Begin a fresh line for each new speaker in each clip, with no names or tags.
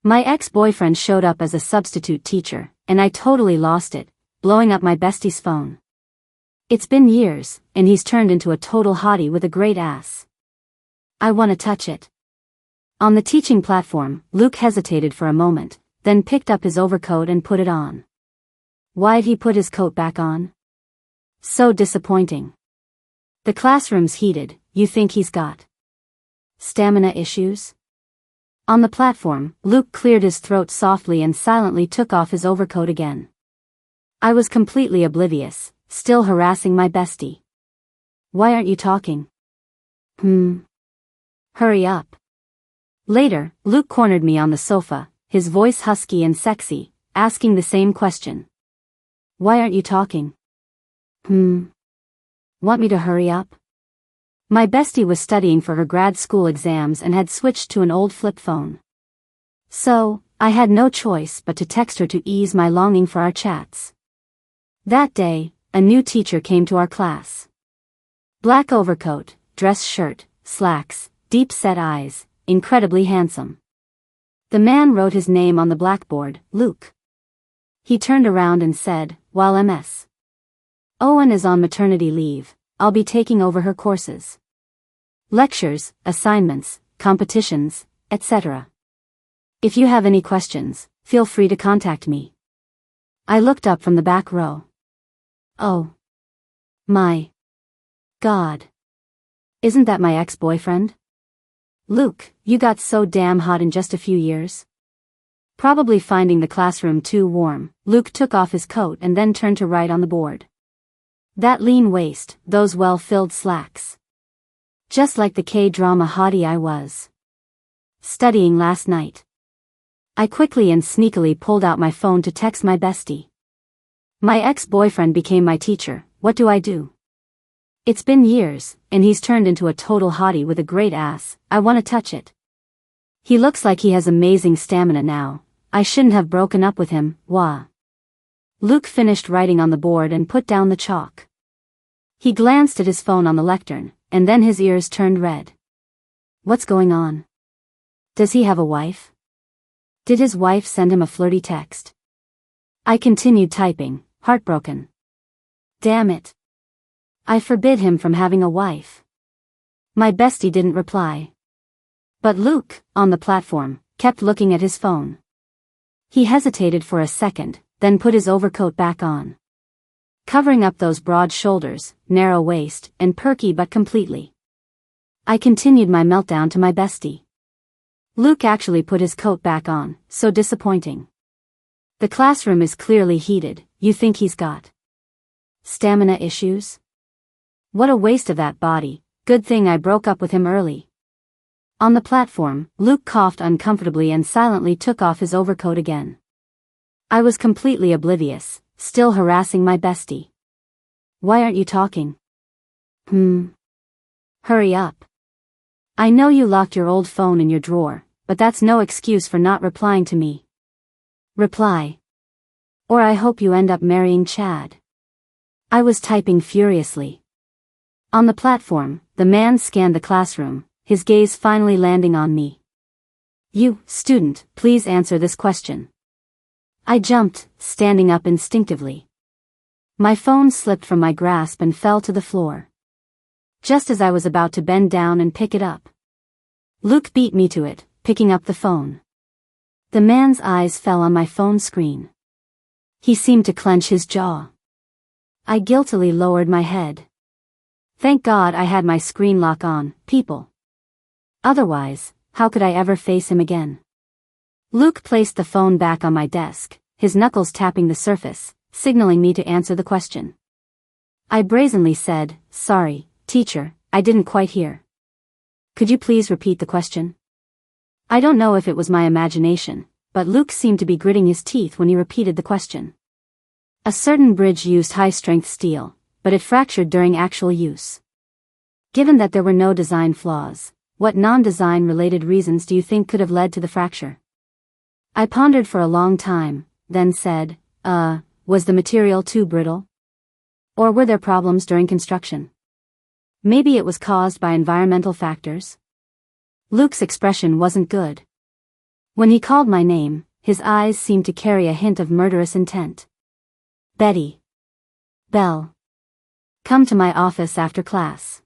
My ex-boyfriend showed up as a substitute teacher, and I totally lost it, blowing up my bestie's phone. It's been years, and he's turned into a total hottie with a great ass. I wanna touch it. On the teaching platform, Luke hesitated for a moment, then picked up his overcoat and put it on. Why'd he put his coat back on? So disappointing. The classroom's heated. You think he's got stamina issues? On the platform, Luke cleared his throat softly and silently took off his overcoat again. I was completely oblivious, still harassing my bestie. Why aren't you talking? Hurry up. Later, Luke cornered me on the sofa, his voice husky and sexy, asking the same question. Why aren't you talking? Want me to hurry up? My bestie was studying for her grad school exams and had switched to an old flip phone. So, I had no choice but to text her to ease my longing for our chats. That day, a new teacher came to our class. Black overcoat, dress shirt, slacks, deep-set eyes, incredibly handsome. The man wrote his name on the blackboard, Luke. He turned around and said, while Ms. Owen is on maternity leave, I'll be taking over her courses. Lectures, assignments, competitions, etc. If you have any questions, feel free to contact me. I looked up from the back row. Oh. My God. Isn't that my ex-boyfriend? Luke, you got so damn hot in just a few years. Probably finding the classroom too warm, Luke took off his coat and then turned to write on the board. That lean waist, those well-filled slacks. Just like the K-drama hottie I was studying last night. I quickly and sneakily pulled out my phone to text my bestie. My ex-boyfriend became my teacher, what do I do? It's been years, and he's turned into a total hottie with a great ass, I wanna touch it. He looks like he has amazing stamina now, I shouldn't have broken up with him, wah. Luke finished writing on the board and put down the chalk. He glanced at his phone on the lectern, and then his ears turned red. What's going on? Does he have a wife? Did his wife send him a flirty text? I continued typing, heartbroken. Damn it. I forbid him from having a wife. My bestie didn't reply. But Luke, on the platform, kept looking at his phone. He hesitated for a second, then put his overcoat back on. Covering up those broad shoulders, narrow waist, and perky butt completely. I continued my meltdown to my bestie. Luke actually put his coat back on, so disappointing. The classroom is clearly heated, you think he's got stamina issues? What a waste of that body, good thing I broke up with him early. On the platform, Luke coughed uncomfortably and silently took off his overcoat again. I was completely oblivious, still harassing my bestie. Why aren't you talking? Hurry up. I know you locked your old phone in your drawer, but that's no excuse for not replying to me. Reply. Or I hope you end up marrying Chad. I was typing furiously. On the platform, the man scanned the classroom, his gaze finally landing on me. You, student, please answer this question. I jumped, standing up instinctively. My phone slipped from my grasp and fell to the floor. Just as I was about to bend down and pick it up, Luke beat me to it, picking up the phone. The man's eyes fell on my phone screen. He seemed to clench his jaw. I guiltily lowered my head. Thank God I had my screen lock on, people. Otherwise, how could I ever face him again? Luke placed the phone back on my desk, his knuckles tapping the surface, signaling me to answer the question. I brazenly said, sorry, teacher, I didn't quite hear. Could you please repeat the question? I don't know if it was my imagination, but Luke seemed to be gritting his teeth when he repeated the question. A certain bridge used high-strength steel, but it fractured during actual use. Given that there were no design flaws, what non-design related reasons do you think could have led to the fracture? I pondered for a long time, then said, was the material too brittle? Or were there problems during construction? Maybe it was caused by environmental factors? Luke's expression wasn't good. When he called my name, his eyes seemed to carry a hint of murderous intent. Betty. Belle. Come to my office after class.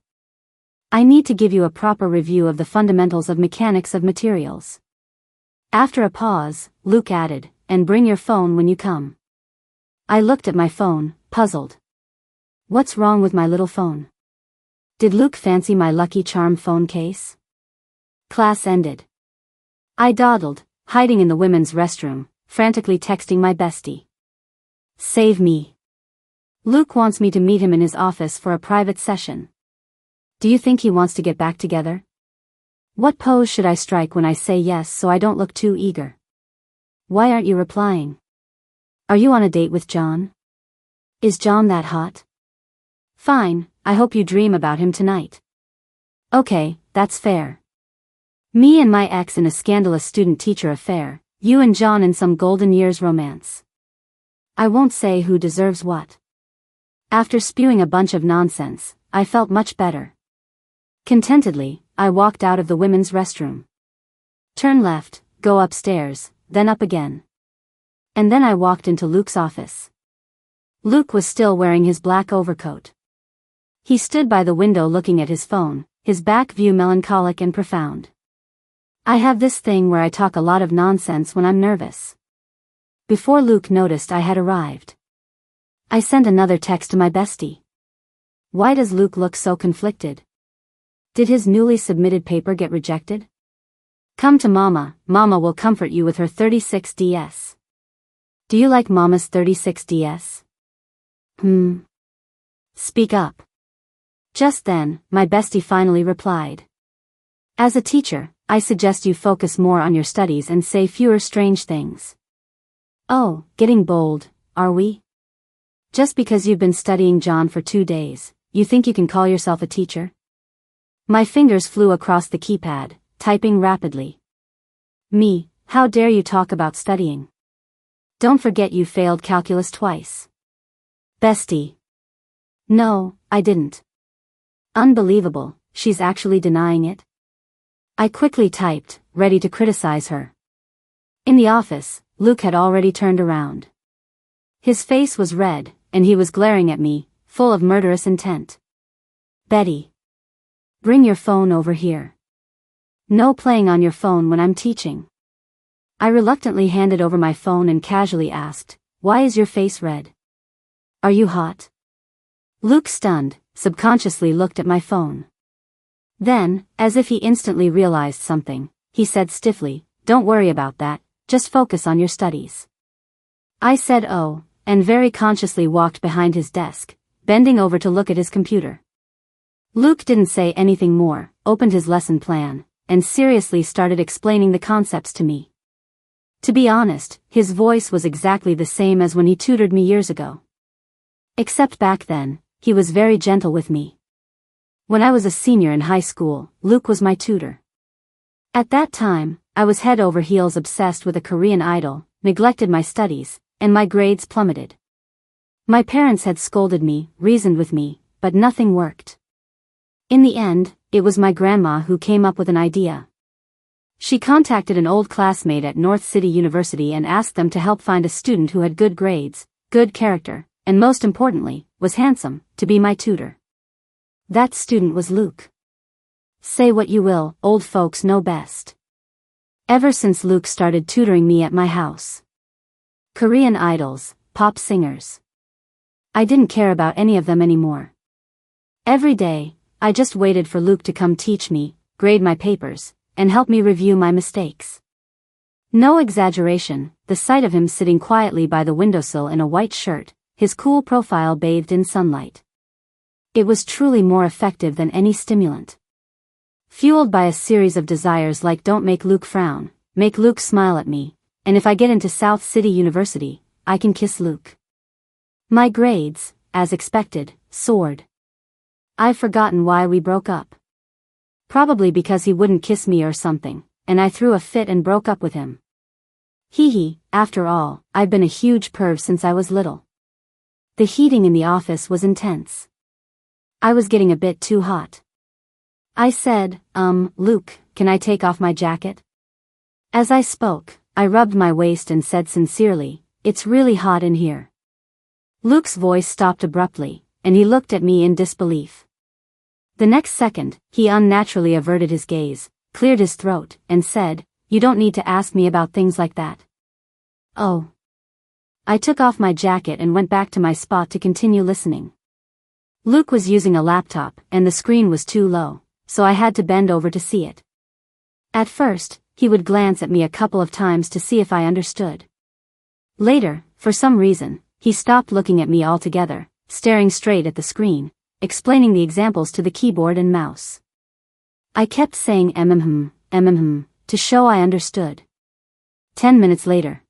I need to give you a proper review of the fundamentals of mechanics of materials. After a pause, Luke added, and bring your phone when you come. I looked at my phone, puzzled. What's wrong with my little phone? Did Luke fancy my Lucky Charm phone case? Class ended. I dawdled, hiding in the women's restroom, frantically texting my bestie. Save me. Luke wants me to meet him in his office for a private session. Do you think he wants to get back together? What pose should I strike when I say yes so I don't look too eager? Why aren't you replying? Are you on a date with John? Is John that hot? Fine, I hope you dream about him tonight. Okay, that's fair. Me and my ex in a scandalous student-teacher affair, you and John in some golden years romance. I won't say who deserves what. After spewing a bunch of nonsense, I felt much better. Contentedly, I walked out of the women's restroom. Turn left, go upstairs, then up again. And then I walked into Luke's office. Luke was still wearing his black overcoat. He stood by the window looking at his phone, his back view melancholic and profound. I have this thing where I talk a lot of nonsense when I'm nervous. Before Luke noticed I had arrived, I sent another text to my bestie. Why does Luke look so conflicted? Did his newly submitted paper get rejected? Come to Mama, Mama will comfort you with her 36DS. Do you like Mama's 36DS? Speak up. Just then, my bestie finally replied. As a teacher, I suggest you focus more on your studies and say fewer strange things. Oh, getting bold, are we? Just because you've been studying John for 2 days, you think you can call yourself a teacher? My fingers flew across the keypad, typing rapidly. Me, how dare you talk about studying? Don't forget you failed calculus twice. Bestie. No, I didn't. Unbelievable, she's actually denying it? I quickly typed, ready to criticize her. In the office, Luke had already turned around. His face was red, and he was glaring at me, full of murderous intent. Betty. Bring your phone over here. No playing on your phone when I'm teaching. I reluctantly handed over my phone and casually asked, why is your face red? Are you hot? Luke, stunned, subconsciously looked at my phone. Then, as if he instantly realized something, he said stiffly, don't worry about that, just focus on your studies. I said oh, and very consciously walked behind his desk, bending over to look at his computer. Luke didn't say anything more, opened his lesson plan, and seriously started explaining the concepts to me. To be honest, his voice was exactly the same as when he tutored me years ago. Except back then, he was very gentle with me. When I was a senior in high school, Luke was my tutor. At that time, I was head over heels obsessed with a Korean idol, neglected my studies, and my grades plummeted. My parents had scolded me, reasoned with me, but nothing worked. In the end, it was my grandma who came up with an idea. She contacted an old classmate at North City University and asked them to help find a student who had good grades, good character, and most importantly, was handsome, to be my tutor. That student was Luke. Say what you will, old folks know best. Ever since Luke started tutoring me at my house. Korean idols, pop singers. I didn't care about any of them anymore. Every day, I just waited for Luke to come teach me, grade my papers, and help me review my mistakes. No exaggeration, the sight of him sitting quietly by the windowsill in a white shirt, his cool profile bathed in sunlight. It was truly more effective than any stimulant. Fueled by a series of desires like don't make Luke frown, make Luke smile at me, and if I get into South City University, I can kiss Luke. My grades, as expected, soared. I've forgotten why we broke up. Probably because he wouldn't kiss me or something, and I threw a fit and broke up with him. Hee, after all, I've been a huge perv since I was little. The heating in the office was intense. I was getting a bit too hot. I said, Luke, can I take off my jacket? As I spoke, I rubbed my waist and said sincerely, "It's really hot in here." Luke's voice stopped abruptly, and he looked at me in disbelief. The next second, he unnaturally averted his gaze, cleared his throat, and said, "You don't need to ask me about things like that." Oh. I took off my jacket and went back to my spot to continue listening. Luke was using a laptop, and the screen was too low, so I had to bend over to see it. At first, he would glance at me a couple of times to see if I understood. Later, for some reason, he stopped looking at me altogether, staring straight at the screen, explaining the examples to the keyboard and mouse. I kept saying to show I understood. 10 minutes later.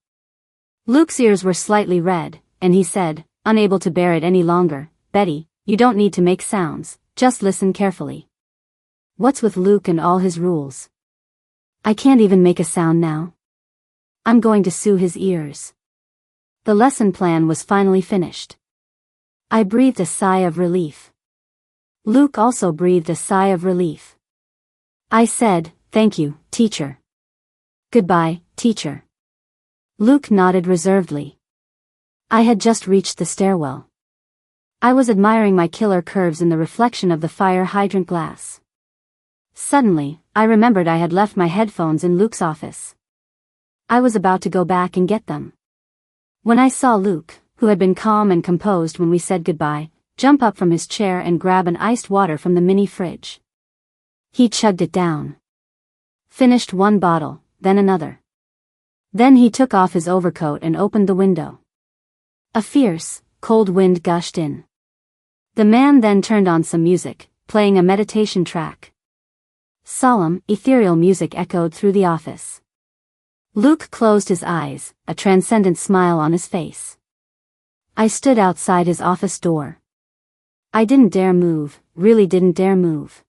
Luke's ears were slightly red, and he said, unable to bear it any longer, "Betty, you don't need to make sounds, just listen carefully." What's with Luke and all his rules? I can't even make a sound now. I'm going to sue his ears. The lesson plan was finally finished. I breathed a sigh of relief. Luke also breathed a sigh of relief. I said, "Thank you, teacher." "Goodbye, teacher." Luke nodded reservedly. I had just reached the stairwell. I was admiring my killer curves in the reflection of the fire hydrant glass. Suddenly, I remembered I had left my headphones in Luke's office. I was about to go back and get them, when I saw Luke, who had been calm and composed when we said goodbye, jump up from his chair and grab an iced water from the mini fridge. He chugged it down. Finished one bottle, then another. Then he took off his overcoat and opened the window. A fierce, cold wind gushed in. The man then turned on some music, playing a meditation track. Solemn, ethereal music echoed through the office. Luke closed his eyes, a transcendent smile on his face. I stood outside his office door. I didn't dare move, really didn't dare move.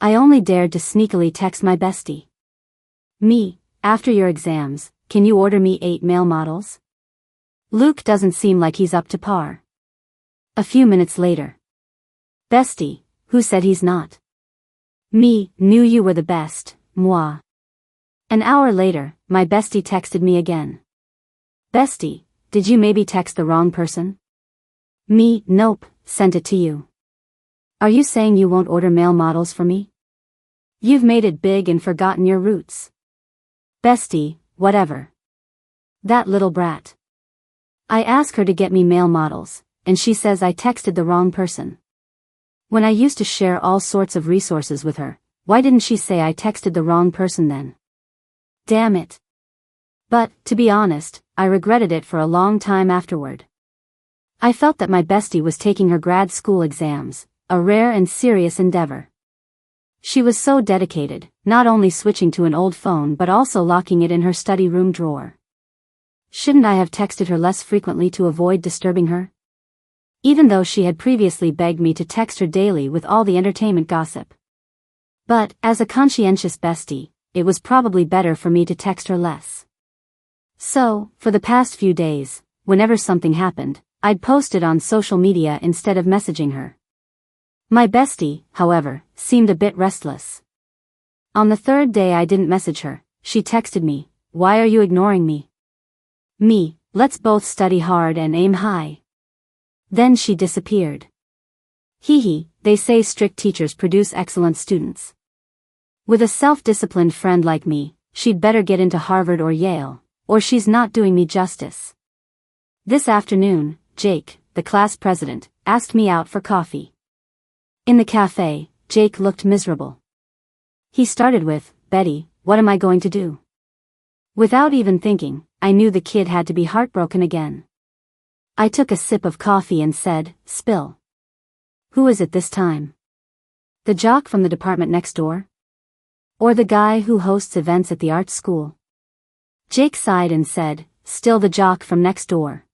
I only dared to sneakily text my bestie. "Me, after your exams, can you order me 8 male models? Luke doesn't seem like he's up to par." A few minutes later. "Bestie, who said he's not?" "Me, knew you were the best, moi." An hour later, my bestie texted me again. "Bestie, did you maybe text the wrong person?" "Me, nope, sent it to you." "Are you saying you won't order male models for me? You've made it big and forgotten your roots." "Bestie, whatever. That little brat. I asked her to get me male models, and she says I texted the wrong person. When I used to share all sorts of resources with her, why didn't she say I texted the wrong person then? Damn it." But, to be honest, I regretted it for a long time afterward. I felt that my bestie was taking her grad school exams, a rare and serious endeavor. She was so dedicated, not only switching to an old phone but also locking it in her study room drawer. Shouldn't I have texted her less frequently to avoid disturbing her? Even though she had previously begged me to text her daily with all the entertainment gossip. But, as a conscientious bestie, it was probably better for me to text her less. So, for the past few days, whenever something happened, I'd post it on social media instead of messaging her. My bestie, however, seemed a bit restless. On the third day I didn't message her, she texted me, "Why are you ignoring me?" Me, "Let's both study hard and aim high." Then she disappeared. Hee, they say strict teachers produce excellent students. With a self-disciplined friend like me, she'd better get into Harvard or Yale, or she's not doing me justice. This afternoon, Jake, the class president, asked me out for coffee. In the cafe, Jake looked miserable. He started with, "Betty, what am I going to do?" Without even thinking, I knew the kid had to be heartbroken again. I took a sip of coffee and said, "Spill." "Who is it this time? The jock from the department next door? Or the guy who hosts events at the art school?" Jake sighed and said, "Still the jock from next door.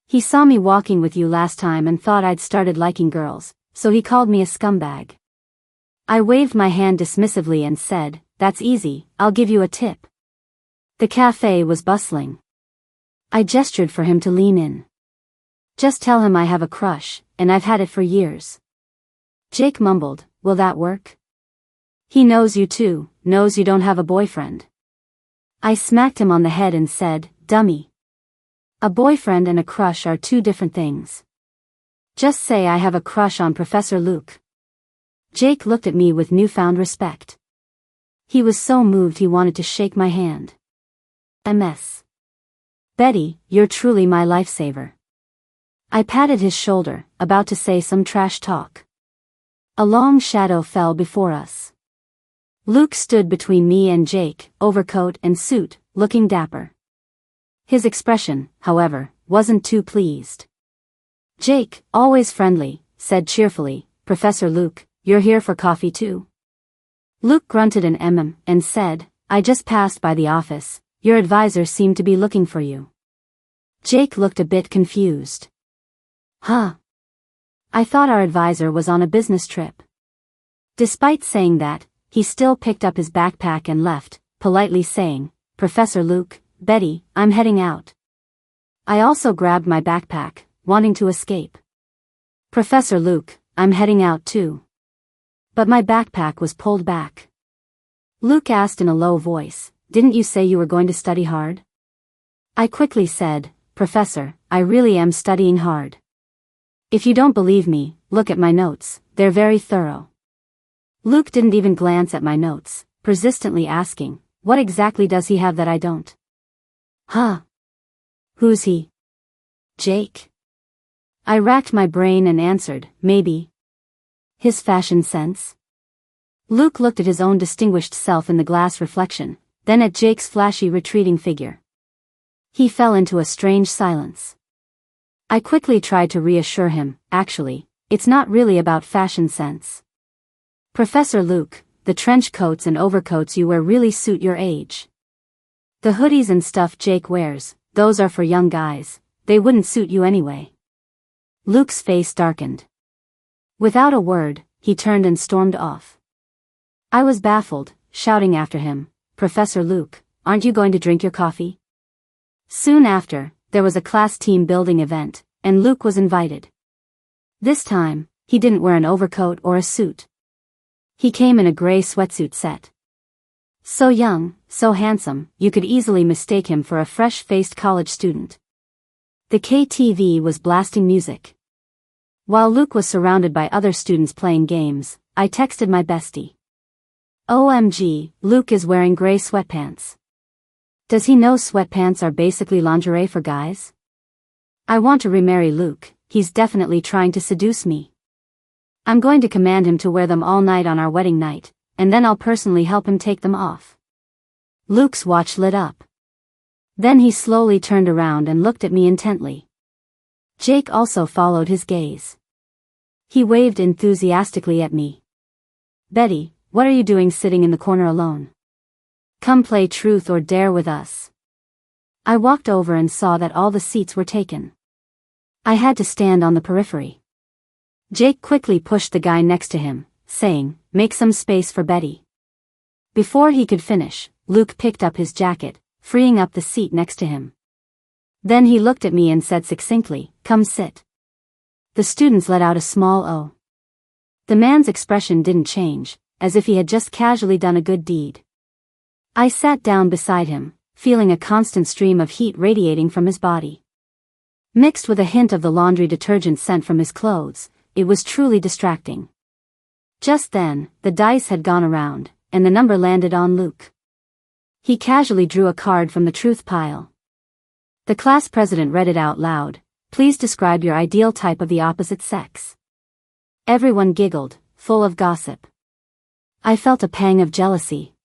He saw me walking with you last time and thought I'd started liking girls, so he called me a scumbag." I waved my hand dismissively and said, "That's easy, I'll give you a tip." The cafe was bustling. I gestured for him to lean in. "Just tell him I have a crush, and I've had it for years." Jake mumbled, "Will that work?" "He knows you too, knows you don't have a boyfriend." I smacked him on the head and said, "Dummy. A boyfriend and a crush are two different things. Just say I have a crush on Professor Luke." Jake looked at me with newfound respect. He was so moved he wanted to shake my hand. MS. "Betty, you're truly my lifesaver." I patted his shoulder, about to say some trash talk. A long shadow fell before us. Luke stood between me and Jake, overcoat and suit, looking dapper. His expression, however, wasn't too pleased. Jake, always friendly, said cheerfully, "Professor Luke, you're here for coffee too?" Luke grunted an and said, "I just passed by the office. Your advisor seemed to be looking for you." Jake looked a bit confused. "Huh? I thought our advisor was on a business trip." Despite saying that, he still picked up his backpack and left, politely saying, "Professor Luke, Betty, I'm heading out." I also grabbed my backpack, wanting to escape. "Professor Luke, I'm heading out too." But my backpack was pulled back. Luke asked in a low voice, "Didn't you say you were going to study hard?" I quickly said, "Professor, I really am studying hard. If you don't believe me, look at my notes, they're very thorough." Luke didn't even glance at my notes, persistently asking, "What exactly does he have that I don't?" "Huh? Who's he?" "Jake." I racked my brain and answered, "Maybe his fashion sense." Luke looked at his own distinguished self in the glass reflection, then at Jake's flashy retreating figure. He fell into a strange silence. I quickly tried to reassure him, "Actually, it's not really about fashion sense. Professor Luke, the trench coats and overcoats you wear really suit your age. The hoodies and stuff Jake wears, those are for young guys, they wouldn't suit you anyway." Luke's face darkened. Without a word, he turned and stormed off. I was baffled, shouting after him, "Professor Luke, aren't you going to drink your coffee?" Soon after, there was a class team building event, and Luke was invited. This time, he didn't wear an overcoat or a suit. He came in a gray sweatsuit set. So young, so handsome, you could easily mistake him for a fresh-faced college student. The KTV was blasting music. While Luke was surrounded by other students playing games, I texted my bestie. "OMG, Luke is wearing gray sweatpants. Does he know sweatpants are basically lingerie for guys? I want to remarry Luke, he's definitely trying to seduce me. I'm going to command him to wear them all night on our wedding night, and then I'll personally help him take them off." Luke's watch lit up. Then he slowly turned around and looked at me intently. Jake also followed his gaze. He waved enthusiastically at me. "Betty, what are you doing sitting in the corner alone? Come play truth or dare with us." I walked over and saw that all the seats were taken. I had to stand on the periphery. Jake quickly pushed the guy next to him, saying, "Make some space for Betty." Before he could finish, Luke picked up his jacket, freeing up the seat next to him. Then he looked at me and said succinctly, "Come sit." The students let out a small "oh." The man's expression didn't change, as if he had just casually done a good deed. I sat down beside him, feeling a constant stream of heat radiating from his body. Mixed with a hint of the laundry detergent scent from his clothes, it was truly distracting. Just then, the dice had gone around, and the number landed on Luke. He casually drew a card from the truth pile. The class president read it out loud, "Please describe your ideal type of the opposite sex." Everyone giggled, full of gossip. I felt a pang of jealousy.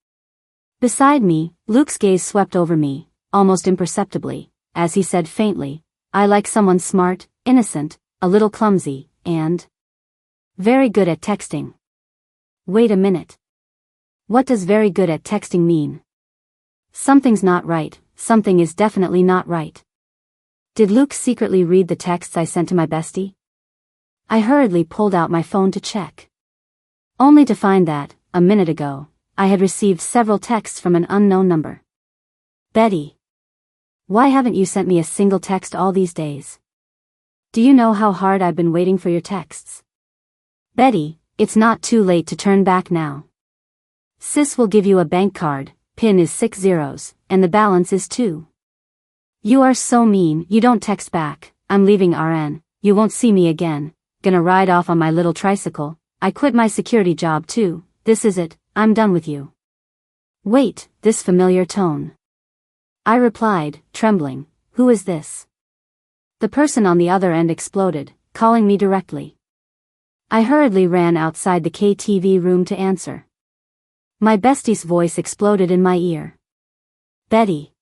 Beside me, Luke's gaze swept over me, almost imperceptibly, as he said faintly, "I like someone smart, innocent, a little clumsy, and very good at texting." Wait a minute. What does very good at texting mean? Something's not right, something is definitely not right. Did Luke secretly read the texts I sent to my bestie? I hurriedly pulled out my phone to check. Only to find that, a minute ago, I had received several texts from an unknown number. "Betty, why haven't you sent me a single text all these days? Do you know how hard I've been waiting for your texts? Betty, it's not too late to turn back now. Sis will give you a bank card, PIN is 6 zeros, and the balance is 2. You are so mean, you don't text back. I'm leaving RN, you won't see me again. Gonna ride off on my little tricycle. I quit my security job too. This is it, I'm done with you. Wait, this familiar tone. I replied, trembling. Who is this? The person on the other end exploded, calling me directly. I hurriedly ran outside the KTV room to answer. My bestie's voice exploded in my ear. Betty.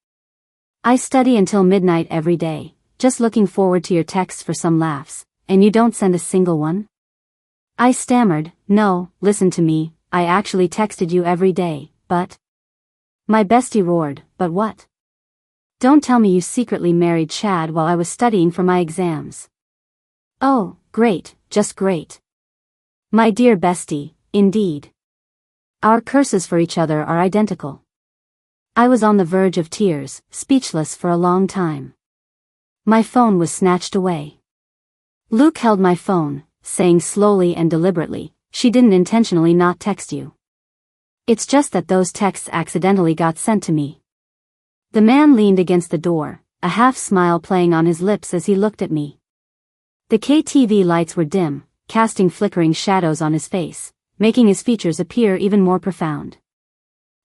I study until midnight every day, just looking forward to your texts for some laughs, and you don't send a single one? I stammered, no, listen to me, I actually texted you every day, but... My bestie roared, but what? Don't tell me you secretly married Chad while I was studying for my exams. Oh, great, just great. My dear bestie, indeed. Our curses for each other are identical. I was on the verge of tears, speechless for a long time. My phone was snatched away. Luke held my phone, saying slowly and deliberately, she didn't intentionally not text you. It's just that those texts accidentally got sent to me. The man leaned against the door, a half-smile playing on his lips as he looked at me. The KTV lights were dim, casting flickering shadows on his face, making his features appear even more profound.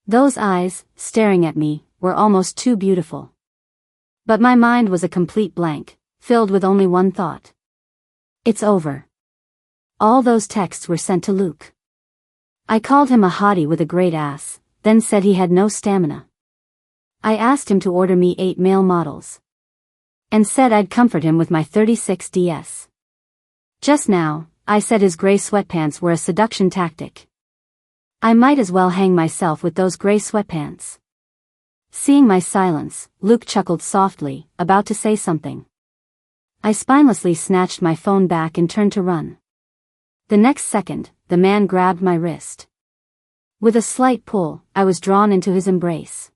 Those eyes, staring at me, were almost too beautiful. But my mind was a complete blank, filled with only one thought. It's over. All those texts were sent to Luke. I called him a hottie with a great ass, then said he had no stamina. I asked him to order me 8 male models. And said I'd comfort him with my 36 DS. Just now, I said his gray sweatpants were a seduction tactic. I might as well hang myself with those gray sweatpants. Seeing my silence, Luke chuckled softly, about to say something. I spinelessly snatched my phone back and turned to run. The next second, the man grabbed my wrist. With a slight pull, I was drawn into his embrace.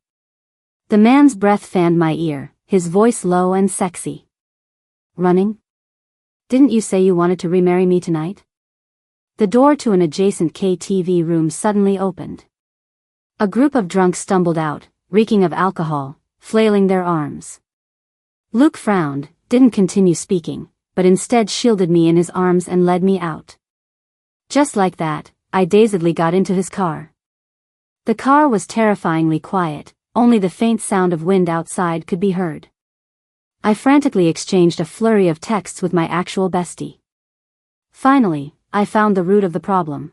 The man's breath fanned my ear, his voice low and sexy. Running? Didn't you say you wanted to remarry me tonight? The door to an adjacent KTV room suddenly opened. A group of drunks stumbled out, reeking of alcohol, flailing their arms. Luke frowned, didn't continue speaking, but instead shielded me in his arms and led me out. Just like that, I dazedly got into his car. The car was terrifyingly quiet, only the faint sound of wind outside could be heard. I frantically exchanged a flurry of texts with my actual bestie. Finally, I found the root of the problem.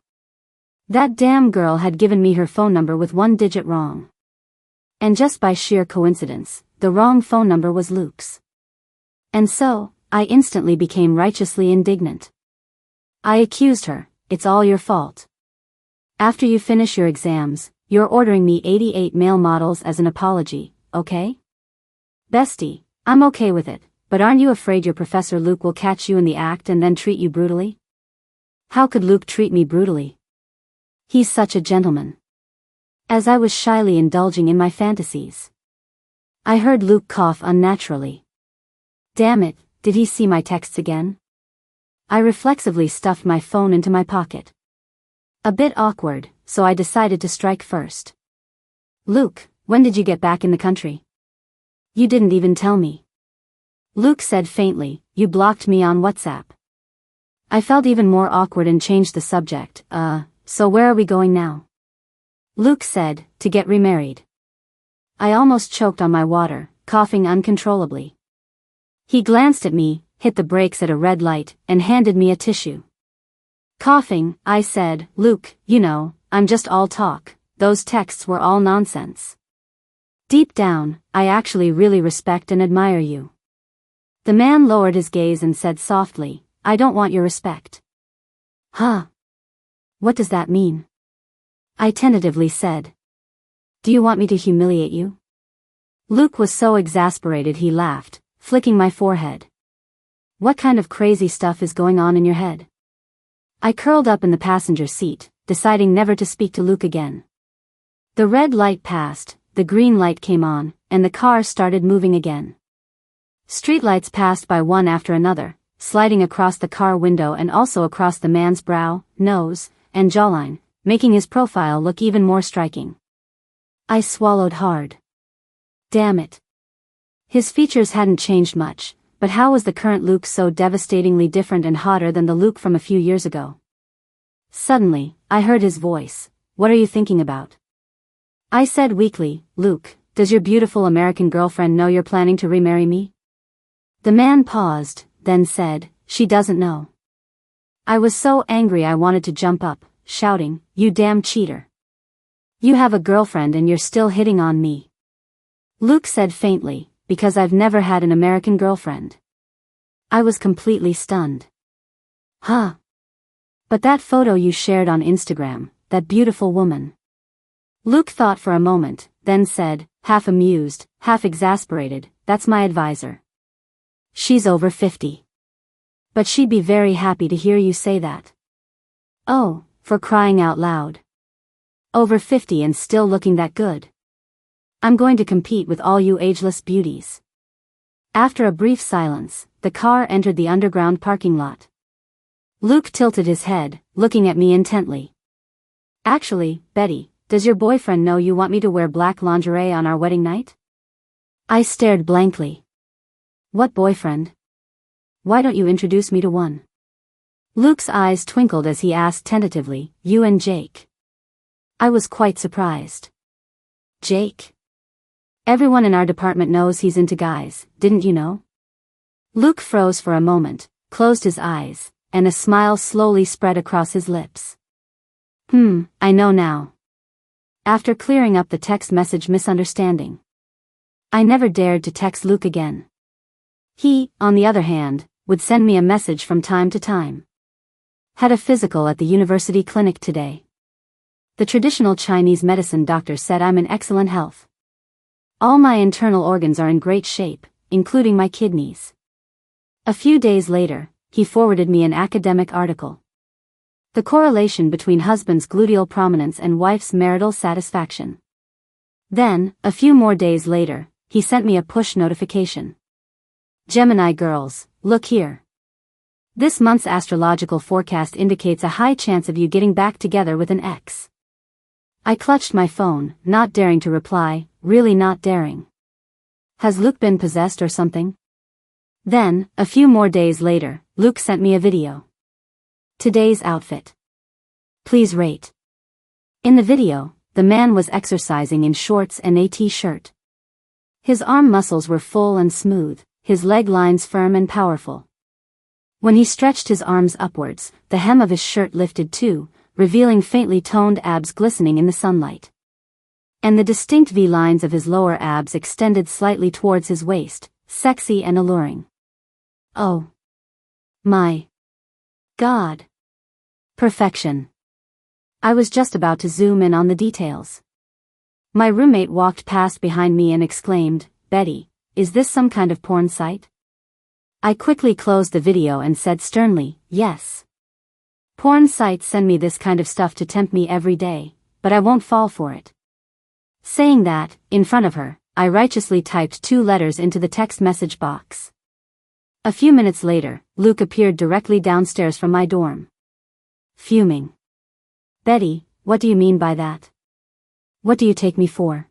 That damn girl had given me her phone number with 1 digit wrong. And just by sheer coincidence, the wrong phone number was Luke's. And so, I instantly became righteously indignant. I accused her, it's all your fault. After you finish your exams, you're ordering me 88 male models as an apology, okay? Bestie, I'm okay with it, but aren't you afraid your Professor Luke will catch you in the act and then treat you brutally? How could Luke treat me brutally? He's such a gentleman. As I was shyly indulging in my fantasies, I heard Luke cough unnaturally. Damn it, did he see my texts again? I reflexively stuffed my phone into my pocket. A bit awkward, so I decided to strike first. Luke, when did you get back in the country? You didn't even tell me. Luke said faintly, you blocked me on WhatsApp. I felt even more awkward and changed the subject. So where are we going now? Luke said, to get remarried. I almost choked on my water, coughing uncontrollably. He glanced at me, hit the brakes at a red light, and handed me a tissue. Coughing, I said, Luke, you know, I'm just all talk, those texts were all nonsense. Deep down, I actually really respect and admire you. The man lowered his gaze and said softly, I don't want your respect. Huh? What does that mean? I tentatively said. Do you want me to humiliate you? Luke was so exasperated he laughed, flicking my forehead. What kind of crazy stuff is going on in your head? I curled up in the passenger seat, deciding never to speak to Luke again. The red light passed, the green light came on, and the car started moving again. Streetlights passed by one after another, sliding across the car window and also across the man's brow, nose, and jawline, making his profile look even more striking. I swallowed hard. Damn it. His features hadn't changed much, but how was the current Luke so devastatingly different and hotter than the Luke from a few years ago? Suddenly, I heard his voice. What are you thinking about? I said weakly, Luke, does your beautiful American girlfriend know you're planning to remarry me? The man paused, then said, she doesn't know. I was so angry I wanted to jump up, shouting, you damn cheater. You have a girlfriend and you're still hitting on me. Luke said faintly, because I've never had an American girlfriend. I was completely stunned. Huh? But that photo you shared on Instagram, that beautiful woman. Luke thought for a moment, then said, half amused, half exasperated, that's my advisor. She's over 50. But she'd be very happy to hear you say that. Oh, for crying out loud. Over 50 and still looking that good. I'm going to compete with all you ageless beauties. After a brief silence, the car entered the underground parking lot. Luke tilted his head, looking at me intently. Actually, Betty, does your boyfriend know you want me to wear black lingerie on our wedding night? I stared blankly. What boyfriend? Why don't you introduce me to one? Luke's eyes twinkled as he asked tentatively, you and Jake. I was quite surprised. Jake? Everyone in our department knows he's into guys, didn't you know? Luke froze for a moment, closed his eyes, and a smile slowly spread across his lips. I know now. After clearing up the text message misunderstanding. I never dared to text Luke again. He, on the other hand, would send me a message from time to time. Had a physical at the university clinic today. The traditional Chinese medicine doctor said I'm in excellent health. All my internal organs are in great shape, including my kidneys. A few days later, he forwarded me an academic article. The correlation between husband's gluteal prominence and wife's marital satisfaction. Then, a few more days later, he sent me a push notification. Gemini girls, look here. This month's astrological forecast indicates a high chance of you getting back together with an ex. I clutched my phone, not daring to reply, really not daring. Has Luke been possessed or something? Then, a few more days later, Luke sent me a video. Today's outfit. Please rate. In the video, the man was exercising in shorts and a t-shirt. His arm muscles were full and smooth, his leg lines firm and powerful. When he stretched his arms upwards, the hem of his shirt lifted too, revealing faintly toned abs glistening in the sunlight. And the distinct V-lines of his lower abs extended slightly towards his waist, sexy and alluring. Oh. My. God. Perfection. I was just about to zoom in on the details. My roommate walked past behind me and exclaimed, Betty, is this some kind of porn site? I quickly closed the video and said sternly, yes. Porn sites send me this kind of stuff to tempt me every day, but I won't fall for it. Saying that, in front of her, I righteously typed 2 letters into the text message box. A few minutes later, Luke appeared directly downstairs from my dorm. Fuming. Betty, what do you mean by that? What do you take me for?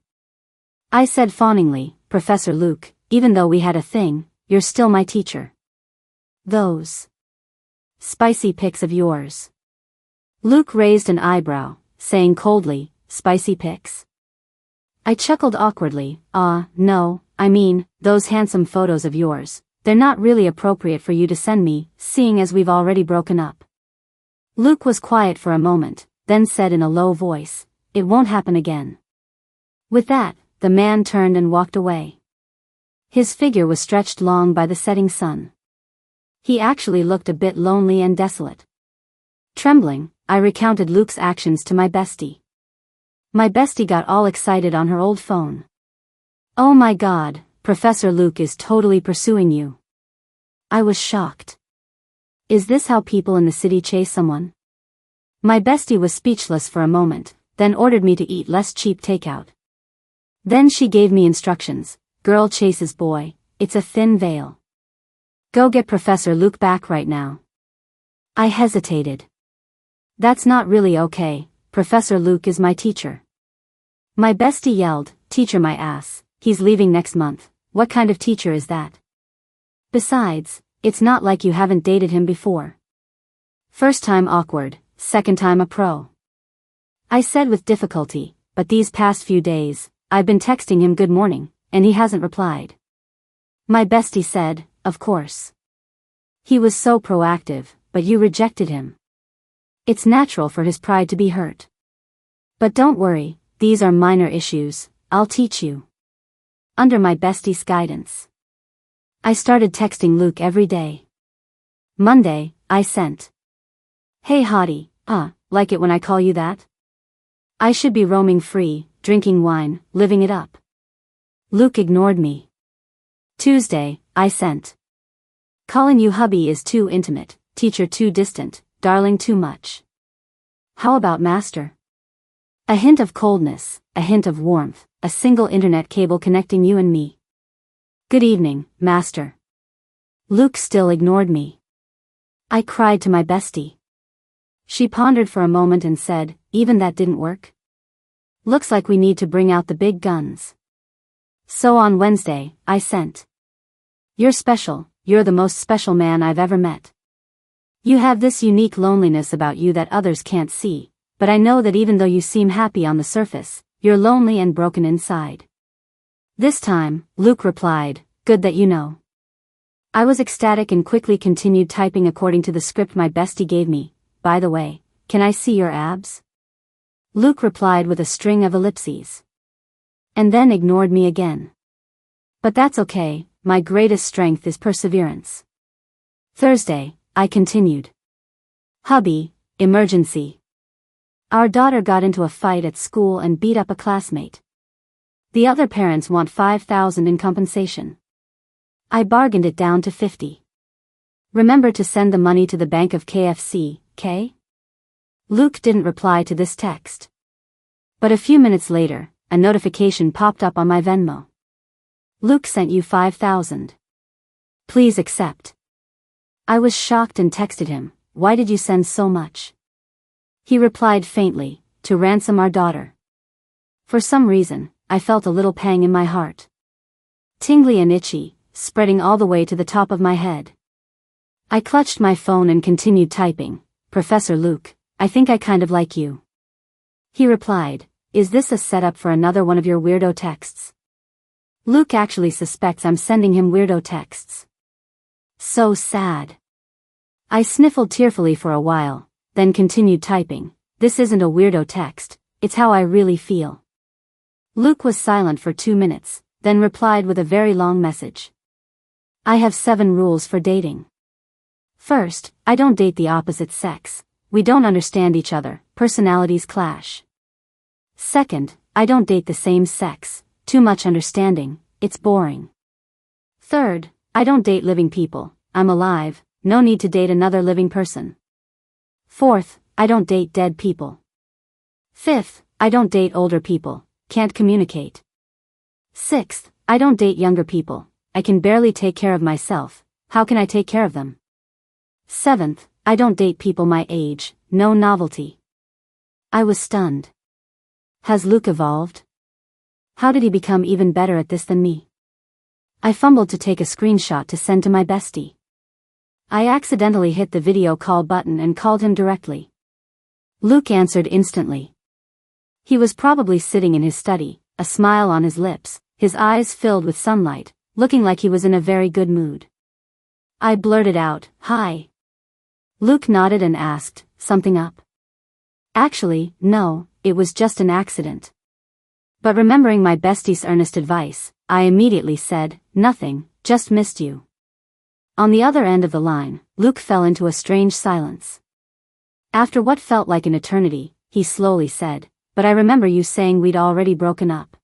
I said fawningly, Professor Luke, even though we had a thing, you're still my teacher. Those spicy pics of yours. Luke raised an eyebrow, saying coldly, spicy pics? I chuckled awkwardly, no, I mean, those handsome photos of yours, they're not really appropriate for you to send me, seeing as we've already broken up. Luke was quiet for a moment, then said in a low voice, it won't happen again. With that, the man turned and walked away. His figure was stretched long by the setting sun. He actually looked a bit lonely and desolate. Trembling, I recounted Luke's actions to my bestie. My bestie got all excited on her old phone. Oh my God, Professor Luke is totally pursuing you. I was shocked. Is this how people in the city chase someone? My bestie was speechless for a moment, then ordered me to eat less cheap takeout. Then she gave me instructions, girl chases boy, it's a thin veil. Go get Professor Luke back right now. I hesitated. That's not really okay, Professor Luke is my teacher. My bestie yelled, teacher my ass, he's leaving next month. What kind of teacher is that? Besides, it's not like you haven't dated him before. First time awkward, second time a pro. I said with difficulty, but these past few days, I've been texting him good morning, and he hasn't replied. My bestie said, of course. He was so proactive, but you rejected him. It's natural for his pride to be hurt. But don't worry, these are minor issues, I'll teach you. Under my bestie's guidance, I started texting Luke every day. Monday, I sent. Hey hottie, like it when I call you that? I should be roaming free, drinking wine, living it up. Luke ignored me. Tuesday, I sent. Calling you hubby is too intimate, teacher too distant, darling too much. How about master? A hint of coldness, a hint of warmth, a single internet cable connecting you and me. Good evening, master. Luke still ignored me. I cried to my bestie. She pondered for a moment and said, even that didn't work? Looks like we need to bring out the big guns. So on Wednesday, I sent. You're special, you're the most special man I've ever met. You have this unique loneliness about you that others can't see, but I know that even though you seem happy on the surface, you're lonely and broken inside. This time, Luke replied, good that you know. I was ecstatic and quickly continued typing according to the script my bestie gave me. By the way, can I see your abs? Luke replied with a string of ellipses. And then ignored me again. But that's okay, my greatest strength is perseverance. Thursday, I continued. Hubby, emergency. Our daughter got into a fight at school and beat up a classmate. The other parents want $5,000 in compensation. I bargained it down to $50,000. Remember to send the money to the bank of KFC, K? Luke didn't reply to this text. But a few minutes later, a notification popped up on my Venmo. Luke sent you $5,000. Please accept. I was shocked and texted him, why did you send so much? He replied faintly, to ransom our daughter. For some reason, I felt a little pang in my heart. Tingly and itchy, spreading all the way to the top of my head. I clutched my phone and continued typing, Professor Luke, I think I kind of like you. He replied, is this a setup for another one of your weirdo texts? Luke actually suspects I'm sending him weirdo texts. So sad. I sniffled tearfully for a while, then continued typing, this isn't a weirdo text, it's how I really feel. Luke was silent for 2 minutes, then replied with a very long message. I have 7 rules for dating. First, I don't date the opposite sex. We don't understand each other, personalities clash. Second, I don't date the same sex, too much understanding, it's boring. Third, I don't date living people, I'm alive, no need to date another living person. Fourth, I don't date dead people. Fifth, I don't date older people, can't communicate. Sixth, I don't date younger people, I can barely take care of myself, how can I take care of them? Seventh, I don't date people my age, no novelty. I was stunned. Has Luke evolved? How did he become even better at this than me? I fumbled to take a screenshot to send to my bestie. I accidentally hit the video call button and called him directly. Luke answered instantly. He was probably sitting in his study, a smile on his lips, his eyes filled with sunlight, looking like he was in a very good mood. I blurted out, hi. Luke nodded and asked, something up? Actually, no, it was just an accident. But remembering my bestie's earnest advice, I immediately said, nothing, just missed you. On the other end of the line, Luke fell into a strange silence. After what felt like an eternity, he slowly said, but I remember you saying we'd already broken up.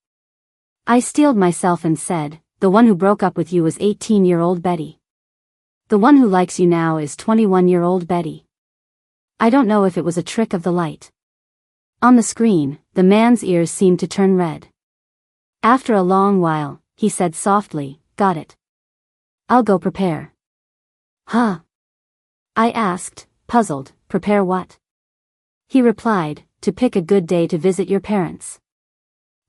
I steeled myself and said, the one who broke up with you was 18-year-old Betty. The one who likes you now is 21-year-old Betty. I don't know if it was a trick of the light. On the screen, the man's ears seemed to turn red. After a long while, he said softly, got it. I'll go prepare. Huh? I asked, puzzled, prepare what? He replied, to pick a good day to visit your parents.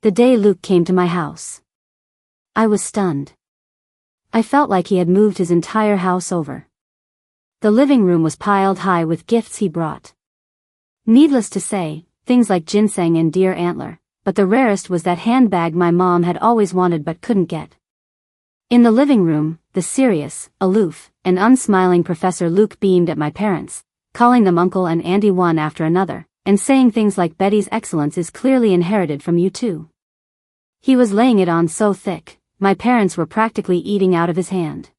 The day Luke came to my house. I was stunned. I felt like he had moved his entire house over. The living room was piled high with gifts he brought. Needless to say, things like ginseng and deer antler, but the rarest was that handbag my mom had always wanted but couldn't get. In the living room, the serious, aloof, and unsmiling Professor Luke beamed at my parents, calling them uncle and auntie one after another, and saying things like Betty's excellence is clearly inherited from you too. He was laying it on so thick, my parents were practically eating out of his hand.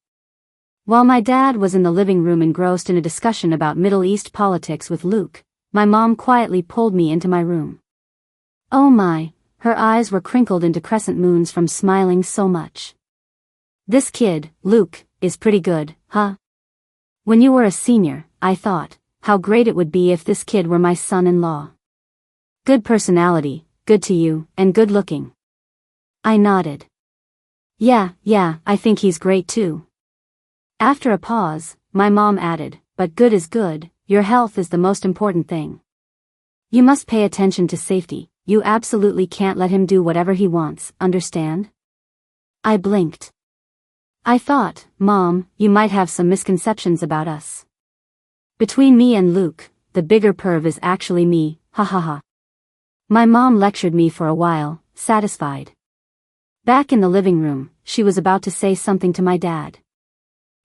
While my dad was in the living room engrossed in a discussion about Middle East politics with Luke, my mom quietly pulled me into my room. Oh my, her eyes were crinkled into crescent moons from smiling so much. This kid, Luke, is pretty good, huh? When you were a senior, I thought, how great it would be if this kid were my son-in-law. Good personality, good to you, and good looking. I nodded. Yeah, I think he's great too. After a pause, my mom added, but good is good, your health is the most important thing. You must pay attention to safety, you absolutely can't let him do whatever he wants, understand? I blinked. I thought, Mom, you might have some misconceptions about us. Between me and Luke, the bigger perv is actually me, ha ha ha. My mom lectured me for a while, satisfied. Back in the living room, she was about to say something to my dad.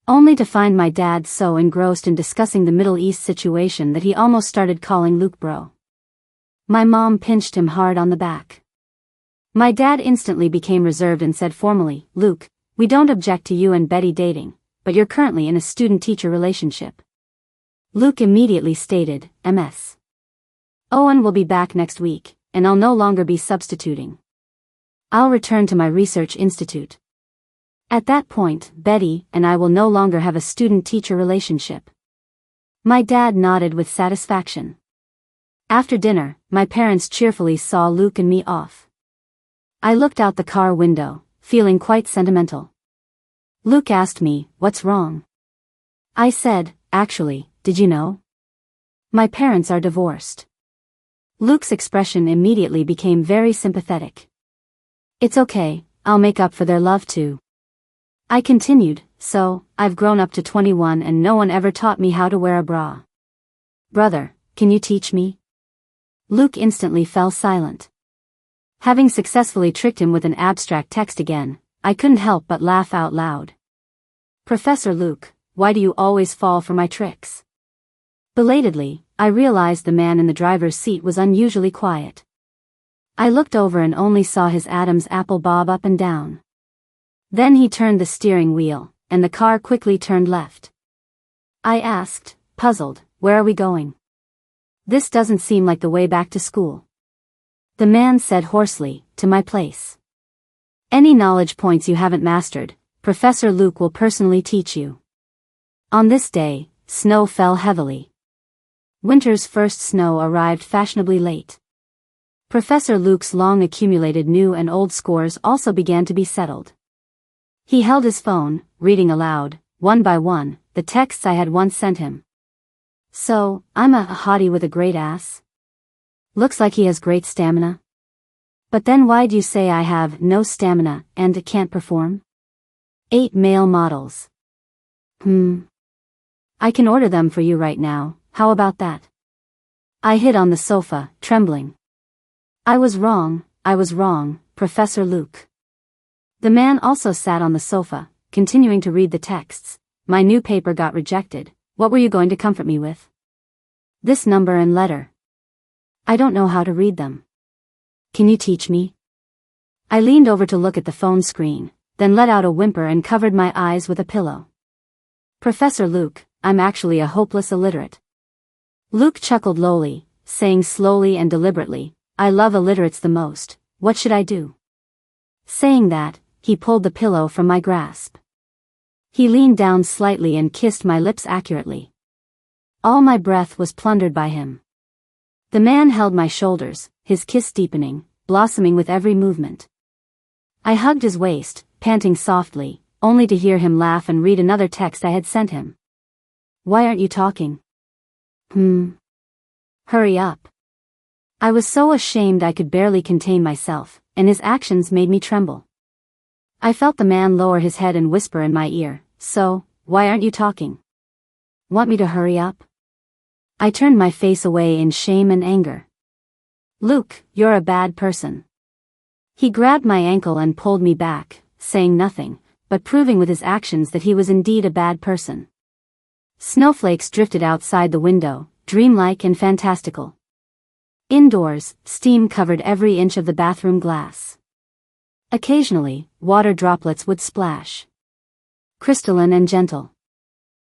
Only to find my dad so engrossed in discussing the Middle East situation that he almost started calling Luke bro. My mom pinched him hard on the back. My dad instantly became reserved and said formally, Luke, we don't object to you and Betty dating, but you're currently in a student-teacher relationship. Luke immediately stated, MS. Owen will be back next week, and I'll no longer be substituting. I'll return to my research institute. At that point, Betty and I will no longer have a student-teacher relationship. My dad nodded with satisfaction. After dinner, my parents cheerfully saw Luke and me off. I looked out the car window, feeling quite sentimental. Luke asked me, what's wrong? I said, actually, did you know? My parents are divorced. Luke's expression immediately became very sympathetic. It's okay, I'll make up for their love too. I continued, so, I've grown up to 21 and no one ever taught me how to wear a bra. Brother, can you teach me? Luke instantly fell silent. Having successfully tricked him with an abstract text again, I couldn't help but laugh out loud. Professor Luke, why do you always fall for my tricks? Belatedly, I realized the man in the driver's seat was unusually quiet. I looked over and only saw his Adam's apple bob up and down. Then he turned the steering wheel, and the car quickly turned left. I asked, puzzled, where are we going? This doesn't seem like the way back to school. The man said hoarsely, to my place. Any knowledge points you haven't mastered, Professor Luke will personally teach you. On this day, snow fell heavily. Winter's first snow arrived fashionably late. Professor Luke's long-accumulated new and old scores also began to be settled. He held his phone, reading aloud, one by one, the texts I had once sent him. So, I'm a hottie with a great ass? Looks like he has great stamina. But then why do you say I have no stamina and can't perform? 8 male models. I can order them for you right now, how about that? I hid on the sofa, trembling. I was wrong, Professor Luke. The man also sat on the sofa, continuing to read the texts. My new paper got rejected, what were you going to comfort me with? This number and letter. I don't know how to read them. Can you teach me? I leaned over to look at the phone screen, then let out a whimper and covered my eyes with a pillow. Professor Luke, I'm actually a hopeless illiterate. Luke chuckled lowly, saying slowly and deliberately, I love illiterates the most, what should I do? Saying that, he pulled the pillow from my grasp. He leaned down slightly and kissed my lips accurately. All my breath was plundered by him. The man held my shoulders, his kiss deepening, blossoming with every movement. I hugged his waist, panting softly, only to hear him laugh and read another text I had sent him. Why aren't you talking? Hurry up. I was so ashamed I could barely contain myself, and his actions made me tremble. I felt the man lower his head and whisper in my ear, "So, why aren't you talking? Want me to hurry up?" I turned my face away in shame and anger. "Luke, you're a bad person." He grabbed my ankle and pulled me back, saying nothing, but proving with his actions that he was indeed a bad person. Snowflakes drifted outside the window, dreamlike and fantastical. Indoors, steam covered every inch of the bathroom glass. Occasionally, water droplets would splash. Crystalline and gentle.